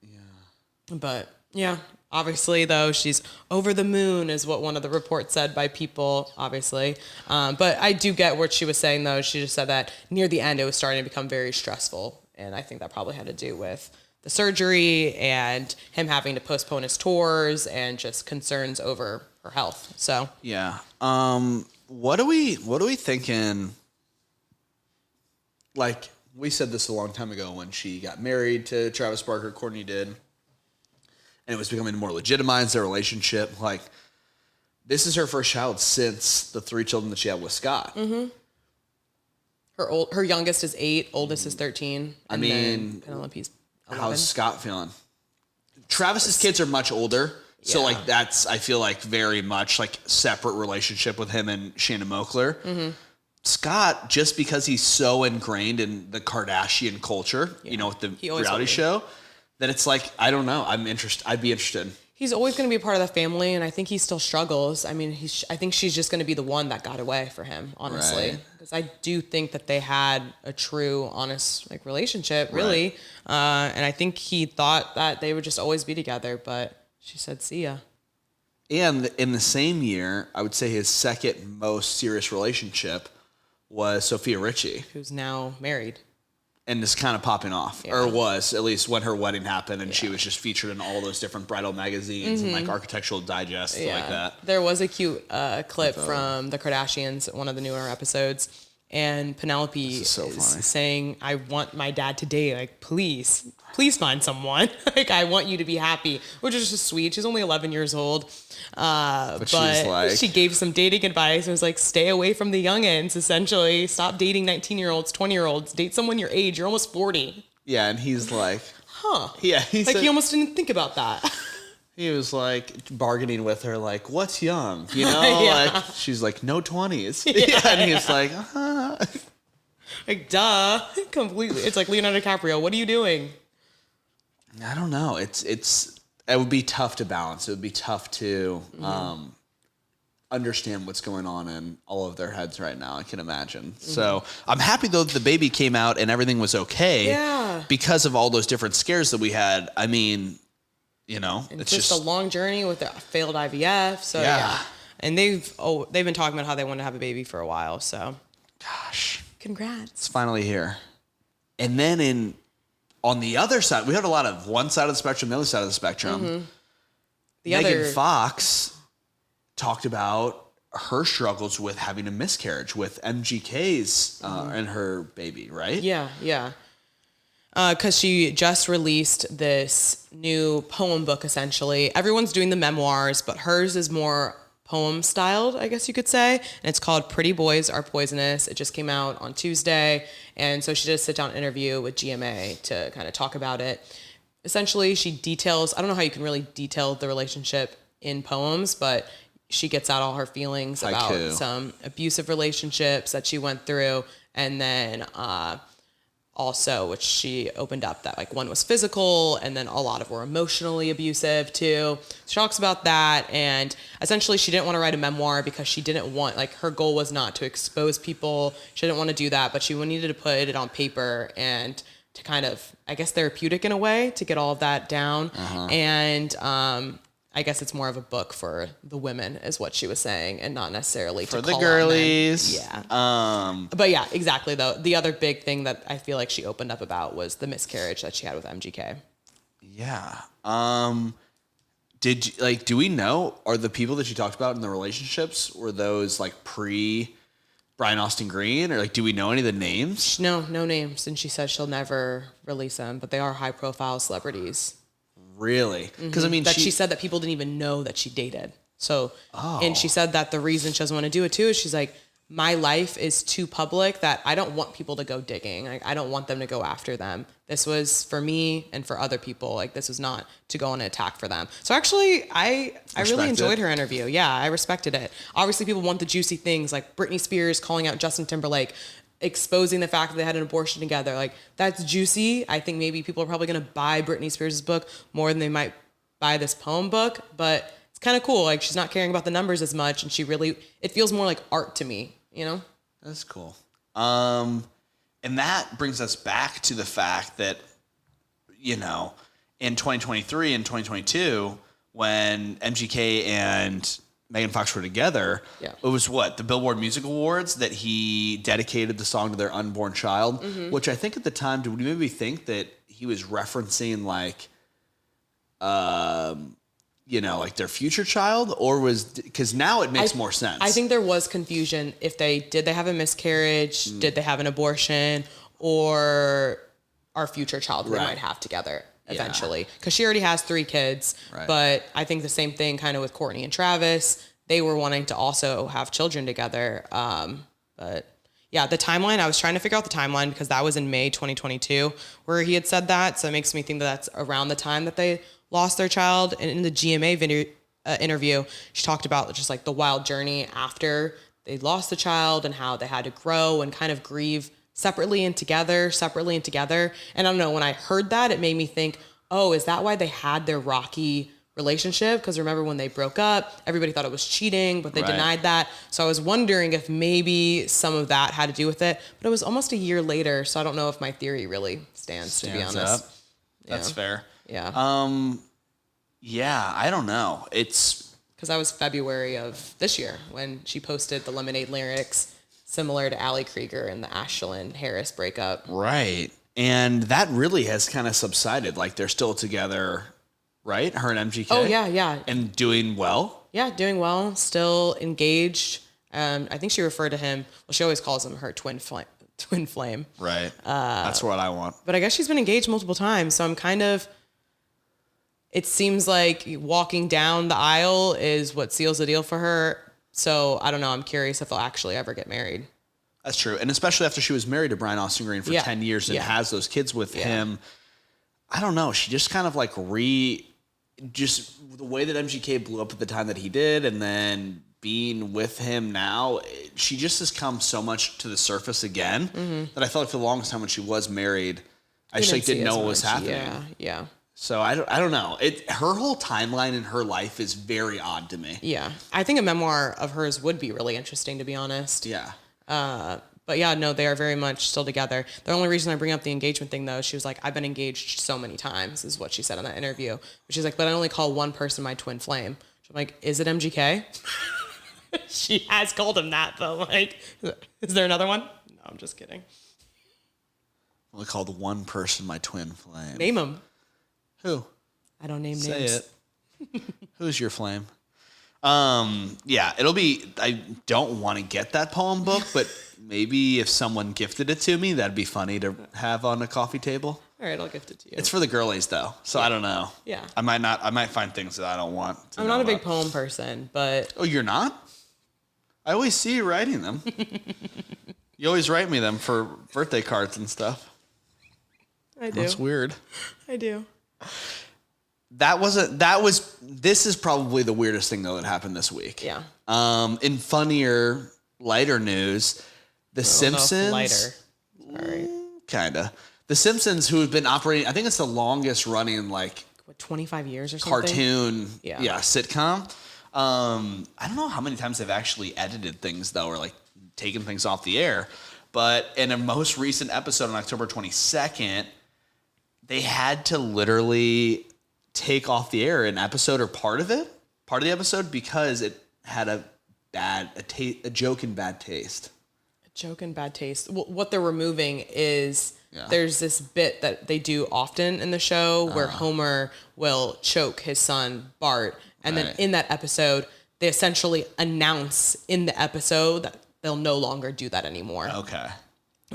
Speaker 1: Yeah. But yeah, obviously though, she's over the moon is what one of the reports said by people, obviously. But I do get what she was saying though. She just said that near the end, it was starting to become very stressful. And I think that probably had to do with the surgery and him having to postpone his tours and just concerns over her health. So
Speaker 2: yeah, what are we thinking? Like we said this a long time ago when she got married to Travis Barker, Kourtney did, and it was becoming more legitimized their relationship. Like this is her first child since the 3 children that she had with Scott. Mm-hmm.
Speaker 1: Her youngest is 8, oldest is 13.
Speaker 2: I mean,
Speaker 1: Penelope's 11.
Speaker 2: How's Scott feeling? Travis's kids are much older, so like that's I feel like very much like separate relationship with him and Shannon Moakler. Mm-hmm. Scott, just because he's so ingrained in the Kardashian culture, with the reality show, that it's like I don't know. I'd be interested.
Speaker 1: He's always going to be a part of the family, and I think he still struggles. I mean, I think she's just going to be the one that got away for him, honestly. Because I do think that they had a true, honest relationship, really. Right. And I think he thought that they would just always be together, but she said, see ya.
Speaker 2: And in the same year, I would say his second most serious relationship was Sophia Richie.
Speaker 1: Who's now married.
Speaker 2: And is kind of popping off, or was, at least when her wedding happened, and she was just featured in all those different bridal magazines and Architectural Digest, like that.
Speaker 1: There was a cute clip from the Kardashians, one of the newer episodes, and Penelope is saying, I want my dad to date, please find someone. I want you to be happy, which is just sweet. She's only 11 years old. But she gave some dating advice and was like, stay away from the youngins, essentially. Stop dating 19-year-olds, 20-year-olds. Date someone your age. You're almost 40.
Speaker 2: Yeah, and he's like...
Speaker 1: Huh.
Speaker 2: Yeah.
Speaker 1: He almost didn't think about that.
Speaker 2: He was bargaining with her, what's young? Yeah. She's like, no 20s. Yeah. And he's like,
Speaker 1: duh. Completely. It's like Leonardo DiCaprio. What are you doing?
Speaker 2: I don't know. It would be tough to balance. It would be tough to understand what's going on in all of their heads right now, I can imagine. Mm-hmm. So I'm happy, though, that the baby came out and everything was okay.
Speaker 1: Yeah.
Speaker 2: Because of all those different scares that we had. I mean,
Speaker 1: it's just a long journey with a failed IVF. So, yeah. And they've been talking about how they want to have a baby for a while. So,
Speaker 2: gosh.
Speaker 1: Congrats.
Speaker 2: It's finally here. And then on the other side, we had a lot of one side of the spectrum, the other side of the spectrum. Mm-hmm. Megan Fox talked about her struggles with having a miscarriage with MGK's and her baby, right?
Speaker 1: Yeah. Because she just released this new poem book, essentially. Everyone's doing the memoirs, but hers is more poem styled, I guess you could say. And it's called Pretty Boys Are Poisonous. It just came out on Tuesday. And so she did a sit-down interview with GMA to kind of talk about it. Essentially, she details, I don't know how you can really detail the relationship in poems, but she gets out all her feelings about some abusive relationships that she went through. And then also, which she opened up that like one was physical and then a lot of were emotionally abusive too. She talks about that, and essentially she didn't want to write a memoir because she didn't want, like, her goal was not to expose people. She didn't want to do that, but she needed to put it on paper and to kind of, I guess, therapeutic in a way to get all of that down. And I guess it's more of a book for the women, is what she was saying, and not necessarily
Speaker 2: for
Speaker 1: to
Speaker 2: the
Speaker 1: call
Speaker 2: girlies.
Speaker 1: Yeah. But yeah, exactly. Though the other big thing that I feel like she opened up about was the miscarriage that she had with MGK.
Speaker 2: Yeah. Do we know, are the people that she talked about in the relationships, were those like pre Brian Austin Green, or like, do we know any of the names?
Speaker 1: No names, and she says she'll never release them, but they are high profile celebrities.
Speaker 2: Really? Because I mean,
Speaker 1: she said that people didn't even know that she dated. So, and she said that the reason she doesn't want to do it too is she's like, my life is too public that I don't want people to go digging. Like, I don't want them to go after them. This was for me and for other people. Like, this was not to go on an attack for them. So actually, I really enjoyed her interview. Yeah, I respected it. Obviously, people want the juicy things, like Britney Spears calling out Justin Timberlake, exposing the fact that they had an abortion together. Like, that's juicy. I think maybe people are probably going to buy Britney Spears' book more than they might buy this poem book, but it's kind of cool. Like, she's not caring about the numbers as much, and it feels more like art to me, you know?
Speaker 2: That's cool. And that brings us back to the fact that, you know, in 2023 and 2022, when MGK and Megan Fox were together, it was the Billboard Music Awards that he dedicated the song to their unborn child, which I think at the time, did we maybe think that he was referencing like, you know, like their future child, or because now it makes more sense.
Speaker 1: I think there was confusion if did they have a miscarriage, did they have an abortion, or our future child they might have together eventually, because she already has 3 kids. But I think the same thing kind of with Kourtney and Travis. They were wanting to also have children together. But yeah, the timeline, I was trying to figure out the timeline because that was in May 2022 where he had said that. So it makes me think that that's around the time that they lost their child. And in the GMA interview, she talked about just like the wild journey after they lost the child and how they had to grow and kind of grieve separately and together. And I don't know, when I heard that, it made me think, oh, is that why they had their rocky relationship? Because remember when they broke up, everybody thought it was cheating, but they denied that. So I was wondering if maybe some of that had to do with it. But it was almost a year later, so I don't know if my theory really stands to be honest.
Speaker 2: That's fair.
Speaker 1: Yeah.
Speaker 2: Yeah, I don't know. It's
Speaker 1: because that was February of this year when she posted the Lemonade lyrics similar to Ali Krieger and the Ashlyn Harris breakup.
Speaker 2: Right. And that really has kind of subsided. Like, they're still together, right? Her and MGK.
Speaker 1: Oh, yeah.
Speaker 2: And doing well?
Speaker 1: Yeah, doing well. Still engaged. I think she referred to him, well, she always calls him her twin flame.
Speaker 2: Right. That's what I want.
Speaker 1: But I guess she's been engaged multiple times, so I'm kind of, it seems like walking down the aisle is what seals the deal for her. So I don't know. I'm curious if they'll actually ever get married.
Speaker 2: That's true. And especially after she was married to Brian Austin Green for 10 years and has those kids with him. I don't know. She just kind of like just the way that MGK blew up at the time that he did, and then being with him now, she just has come so much to the surface again that I felt like for the longest time when she was married, I just didn't know what was happening.
Speaker 1: Yeah.
Speaker 2: So I don't know. Her whole timeline in her life is very odd to me.
Speaker 1: Yeah. I think a memoir of hers would be really interesting, to be honest.
Speaker 2: Yeah.
Speaker 1: But yeah, no, they are very much still together. The only reason I bring up the engagement thing, though, she was like, I've been engaged so many times, is what she said in that interview. But she's like, but I only call one person my twin flame. I'm like, is it MGK? She has called him that, though. Like, is there another one? No, I'm just kidding.
Speaker 2: I only called one person my twin flame.
Speaker 1: Name him.
Speaker 2: Who?
Speaker 1: I don't name
Speaker 2: Say
Speaker 1: names.
Speaker 2: Say it. Who's your flame? Yeah, it'll be. I don't want to get that poem book, but maybe if someone gifted it to me, that'd be funny to have on a coffee table.
Speaker 1: All right, I'll gift it to you.
Speaker 2: It's for the girlies though, so I don't know.
Speaker 1: Yeah.
Speaker 2: I might find things that I don't want.
Speaker 1: I'm not a big poem person, but.
Speaker 2: Oh, you're not? I always see you writing them. You always write me them for birthday cards and stuff.
Speaker 1: I do.
Speaker 2: That's weird.
Speaker 1: I do.
Speaker 2: This is probably the weirdest thing though that happened this week.
Speaker 1: Yeah.
Speaker 2: In funnier, lighter news, The Simpsons.
Speaker 1: Lighter. Sorry.
Speaker 2: Kinda. The Simpsons, who have been operating, I think it's the longest running like
Speaker 1: 25 years or something.
Speaker 2: Cartoon, sitcom. I don't know how many times they've actually edited things though, or like taken things off the air. But in a most recent episode on October 22nd, they had to literally take off the air an episode or part of the episode, because it had a joke in bad taste.
Speaker 1: A joke in bad taste. Well, what they're removing is there's this bit that they do often in the show where Homer will choke his son Bart, and then in that episode they essentially announce in the episode that they'll no longer do that anymore.
Speaker 2: Okay.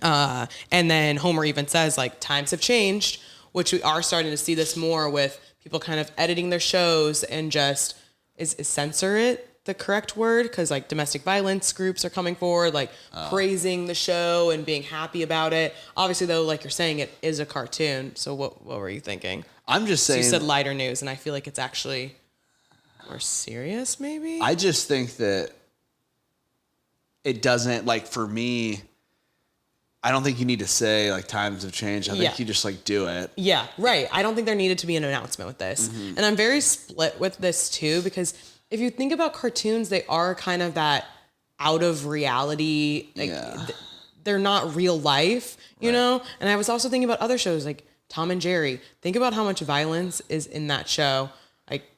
Speaker 1: And then Homer even says like times have changed, which we are starting to see this more with people kind of editing their shows and just is censor it the correct word? Because like domestic violence groups are coming forward, like praising the show and being happy about it. Obviously, though, like you're saying, it is a cartoon. So what were you thinking?
Speaker 2: I'm just saying.
Speaker 1: So you said lighter news, and I feel like it's actually more serious, maybe?
Speaker 2: I just think that it doesn't, like, for me, I don't think you need to say like times have changed. I think you just like do it.
Speaker 1: Yeah, right. I don't think there needed to be an announcement with this. Mm-hmm. And I'm very split with this too, because if you think about cartoons, they are kind of that out of reality. Like they're not real life, you know? And I was also thinking about other shows like Tom and Jerry. Think about how much violence is in that show. Like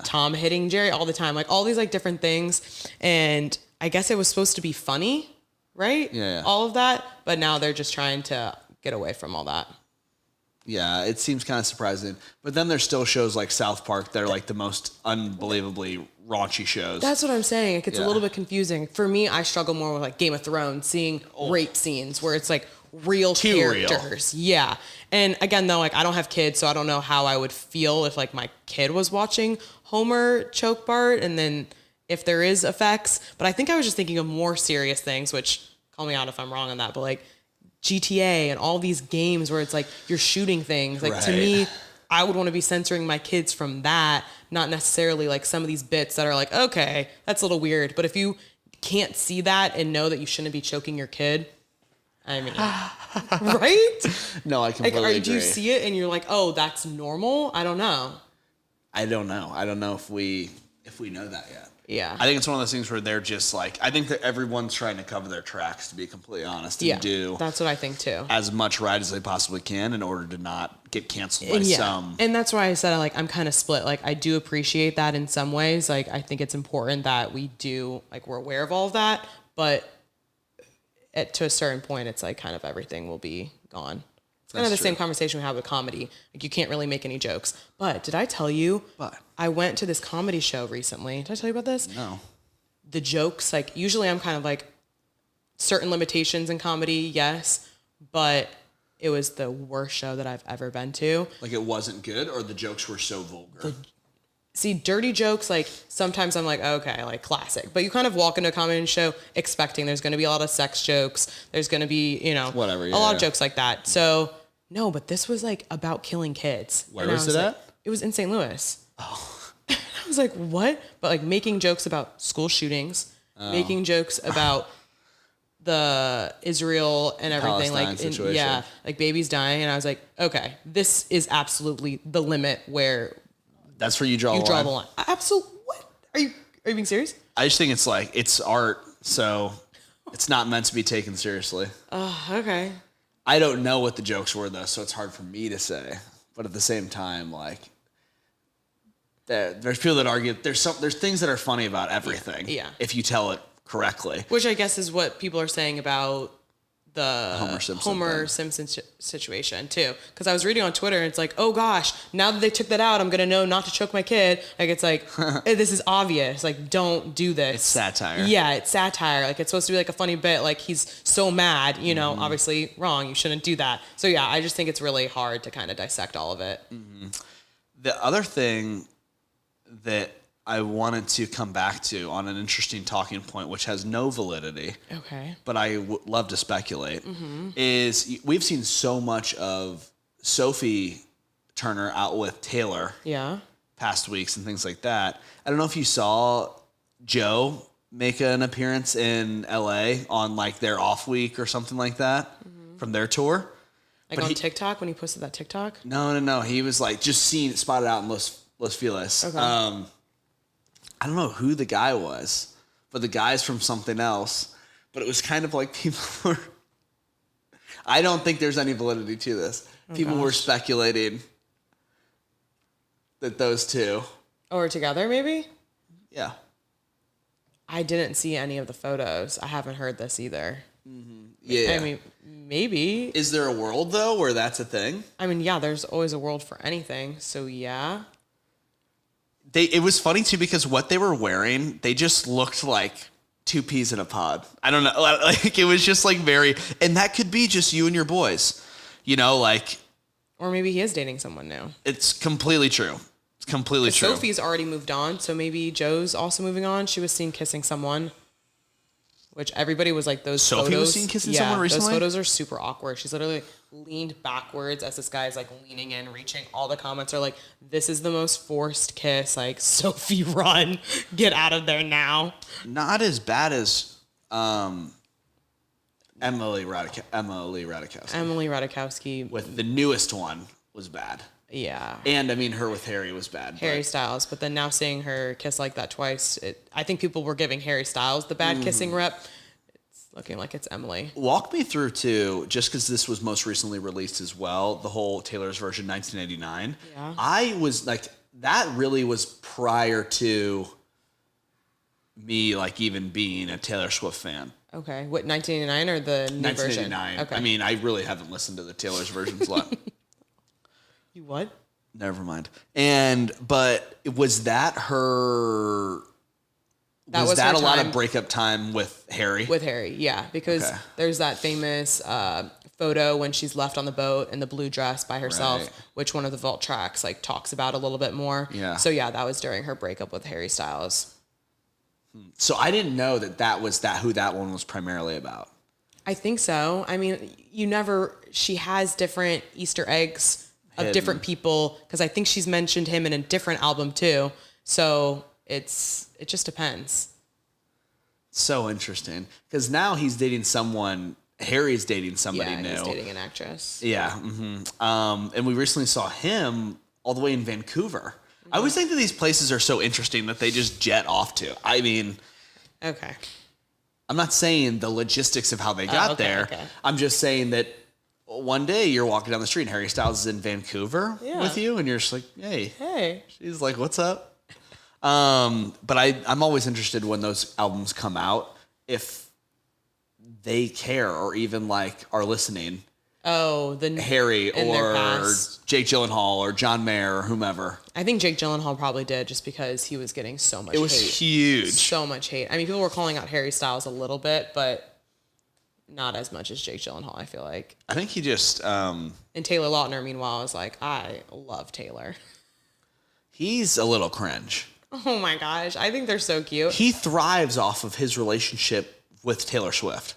Speaker 1: Tom hitting Jerry all the time, like all these like different things. And I guess it was supposed to be funny. Right?
Speaker 2: Yeah.
Speaker 1: All of that. But now they're just trying to get away from all that.
Speaker 2: Yeah, it seems kind of surprising. But then there's still shows like South Park that are like the most unbelievably raunchy shows.
Speaker 1: That's what I'm saying. It gets a little bit confusing. For me, I struggle more with like Game of Thrones, seeing rape scenes where it's like real characters. Real. Yeah. And again, though, like I don't have kids, so I don't know how I would feel if like my kid was watching Homer choke Bart and then if there is effects. But I think I was just thinking of more serious things, which call me out if I'm wrong on that, but like GTA and all these games where it's like you're shooting things. Like to me, I would want to be censoring my kids from that, not necessarily like some of these bits that are like, okay, that's a little weird. But if you can't see that and know that you shouldn't be choking your kid, I mean, right?
Speaker 2: No, I completely agree.
Speaker 1: Do you see it and you're like, oh, that's normal? I don't know.
Speaker 2: I don't know if we know that yet.
Speaker 1: Yeah.
Speaker 2: I think it's one of those things where they're just like, I think that everyone's trying to cover their tracks, to be completely honest, and do
Speaker 1: that's what I think too.
Speaker 2: As much right as they possibly can in order to not get canceled by some.
Speaker 1: And that's why I said like I'm kind of split. Like I do appreciate that in some ways. Like I think it's important that we do like we're aware of all of that, but to a certain point, it's like kind of everything will be gone. It's kind of the same conversation we have with comedy. Like you can't really make any jokes. But did I tell you?
Speaker 2: What?
Speaker 1: I went to this comedy show recently. Did I tell you about this?
Speaker 2: No.
Speaker 1: The jokes, like usually I'm kind of like certain limitations in comedy, yes, but it was the worst show that I've ever been to.
Speaker 2: Like it wasn't good, or the jokes were so vulgar?
Speaker 1: See, dirty jokes, like sometimes I'm like, okay, like classic. But you kind of walk into a comedy show expecting there's going to be a lot of sex jokes. There's going to be, a lot of jokes like that. So no, but this was like about killing kids.
Speaker 2: Where was it at?
Speaker 1: It was in St. Louis. Oh. I was like, what? But like making jokes about school shootings, making jokes about the Israel and everything,
Speaker 2: Palestine
Speaker 1: like babies dying. And I was like, okay, this is absolutely the limit where
Speaker 2: that's where you draw the line.
Speaker 1: Absolutely. What? Are you being serious?
Speaker 2: I just think it's like, it's art, so it's not meant to be taken seriously.
Speaker 1: Oh, okay.
Speaker 2: I don't know what the jokes were though, so it's hard for me to say. But at the same time, like, there's people that argue there's things that are funny about everything.
Speaker 1: Yeah.
Speaker 2: If you tell it correctly.
Speaker 1: Which I guess is what people are saying about the
Speaker 2: Homer
Speaker 1: Simpson situation too, because I was reading on Twitter and it's like, oh gosh, now that they took that out, I'm gonna know not to choke my kid. Like it's like this is obvious. Like don't do this.
Speaker 2: It's satire.
Speaker 1: Yeah, it's satire. Like it's supposed to be like a funny bit. Like he's so mad, you know, obviously wrong. You shouldn't do that. So yeah, I just think it's really hard to kind of dissect all of it.
Speaker 2: The other thing that I wanted to come back to on an interesting talking point, which has no validity, but I would love to speculate, is we've seen so much of Sophie Turner out with Taylor past weeks and things like that. I don't know if you saw Joe make an appearance in LA on like their off week or something like that from their tour.
Speaker 1: Like on TikTok when he posted that TikTok?
Speaker 2: No. He was like just spotted out in Los Feliz. Okay. I don't know who the guy was, but the guy's from something else. But it was kind of like people were... I don't think there's any validity to this. People were speculating that those two...
Speaker 1: Or together, maybe?
Speaker 2: Yeah.
Speaker 1: I didn't see any of the photos. I haven't heard this either.
Speaker 2: Yeah.
Speaker 1: I mean, maybe.
Speaker 2: Is there a world, though, where that's a thing?
Speaker 1: I mean, yeah, there's always a world for anything. So, yeah.
Speaker 2: It was funny too because what they were wearing, they just looked like two peas in a pod. I don't know, like it was just like very, and that could be just you and your boys, you know, like.
Speaker 1: Or maybe he is dating someone new.
Speaker 2: It's completely true. It's completely true.
Speaker 1: Sophie's already moved on, so maybe Joe's also moving on. She was seen kissing someone, which everybody was like, those
Speaker 2: Sophie
Speaker 1: photos.
Speaker 2: was seen kissing someone recently?
Speaker 1: Those photos are super awkward. She's literally leaned backwards as this guy's like leaning in, reaching. All the comments are like, this is the most forced kiss. Like, Sophie, run. Get out of there now.
Speaker 2: Not as bad as Emily Ratajkowski.
Speaker 1: Emily Ratajkowski.
Speaker 2: With the newest one was bad.
Speaker 1: Yeah.
Speaker 2: And I mean, her with Harry was bad.
Speaker 1: Harry Styles. But then now seeing her kiss like that twice, I think people were giving Harry Styles the bad kissing rep. Looking like it's Emily.
Speaker 2: Walk me through, too, just because this was most recently released as well, the whole Taylor's version 1989.
Speaker 1: Yeah.
Speaker 2: I was like, that really was prior to me, like, even being a Taylor Swift fan.
Speaker 1: Okay. What, 1989 or the new version?
Speaker 2: 1989.
Speaker 1: Okay.
Speaker 2: I mean, I really haven't listened to the Taylor's versions a lot.
Speaker 1: You what?
Speaker 2: Never mind. But was that her... Was that a lot of breakup time with Harry?
Speaker 1: With Harry, yeah. Because there's that famous photo when she's left on the boat in the blue dress by herself, which one of the vault tracks like talks about a little bit more.
Speaker 2: Yeah.
Speaker 1: So yeah, that was during her breakup with Harry Styles.
Speaker 2: So I didn't know that was who that one was primarily about.
Speaker 1: I think so. I mean, she has different Easter eggs of different people because I think she's mentioned him in a different album too. So it just depends.
Speaker 2: So interesting. Because now he's dating someone, Harry's dating somebody new.
Speaker 1: He's dating an actress.
Speaker 2: Yeah. And we recently saw him all the way in Vancouver. I always think that these places are so interesting that they just jet off to. I mean...
Speaker 1: Okay.
Speaker 2: I'm not saying the logistics of how they got there. Okay. I'm just saying that one day you're walking down the street and Harry Styles is in Vancouver with you and you're just like, hey. She's like, what's up? But I'm always interested when those albums come out, if they care or even like are listening.
Speaker 1: Oh,
Speaker 2: Harry or Jake Gyllenhaal or John Mayer or whomever.
Speaker 1: I think Jake Gyllenhaal probably did just because he was getting so much hate.
Speaker 2: It was huge.
Speaker 1: So much hate. I mean, people were calling out Harry Styles a little bit, but not as much as Jake Gyllenhaal, I feel like.
Speaker 2: I think he just...
Speaker 1: And Taylor Lautner, meanwhile, was like, I love Taylor.
Speaker 2: He's a little cringe.
Speaker 1: Oh my gosh. I think they're so cute.
Speaker 2: He thrives off of his relationship with Taylor Swift.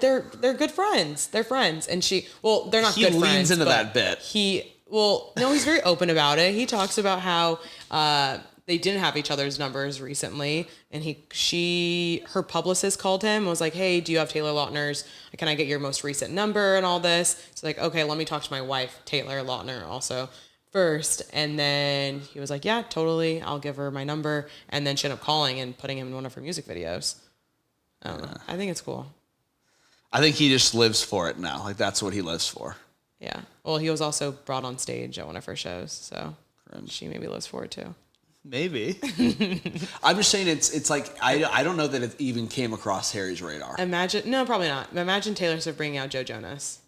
Speaker 1: They're good friends. They're friends. And they're not good friends.
Speaker 2: He leans into that bit.
Speaker 1: No, he's very open about it. He talks about how they didn't have each other's numbers recently. And her publicist called him and was like, hey, do you have Taylor Lautner's? Can I get your most recent number and all this? It's like, okay, let me talk to my wife, Taylor Lautner, also. First, and then he was like, yeah, totally, I'll give her my number, and then she ended up calling and putting him in one of her music videos. I don't know. I think it's cool.
Speaker 2: I think he just lives for it now. Like, that's what he lives for.
Speaker 1: Yeah. Well, he was also brought on stage at one of her shows, so she maybe lives for it too.
Speaker 2: Maybe. I'm just saying it's like, I don't know that it even came across Harry's radar.
Speaker 1: No, probably not. Imagine Taylor Swift bringing out Joe Jonas.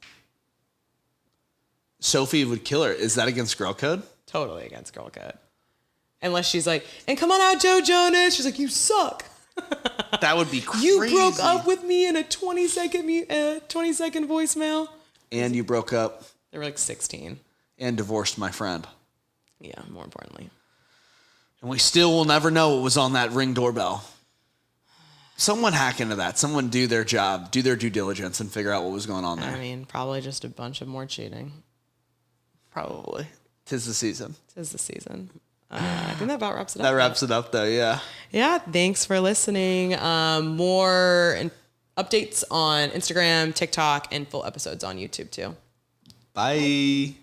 Speaker 2: Sophie would kill her. Is that against girl code?
Speaker 1: Totally against girl code. Unless she's like, and come on out, Joe Jonas. She's like, you suck.
Speaker 2: That would be crazy.
Speaker 1: You broke up with me in a 20-second voicemail.
Speaker 2: And you broke up.
Speaker 1: They were like 16.
Speaker 2: And divorced my friend.
Speaker 1: Yeah, more importantly.
Speaker 2: And we still will never know what was on that Ring doorbell. Someone hack into that. Someone do their job, do their due diligence, and figure out what was going on there.
Speaker 1: I mean, probably just a bunch of more cheating.
Speaker 2: Probably. 'Tis the season.
Speaker 1: I think that about wraps it up.
Speaker 2: That wraps it up, though, yeah.
Speaker 1: Yeah, thanks for listening. More updates on Instagram, TikTok, and full episodes on YouTube, too.
Speaker 2: Bye.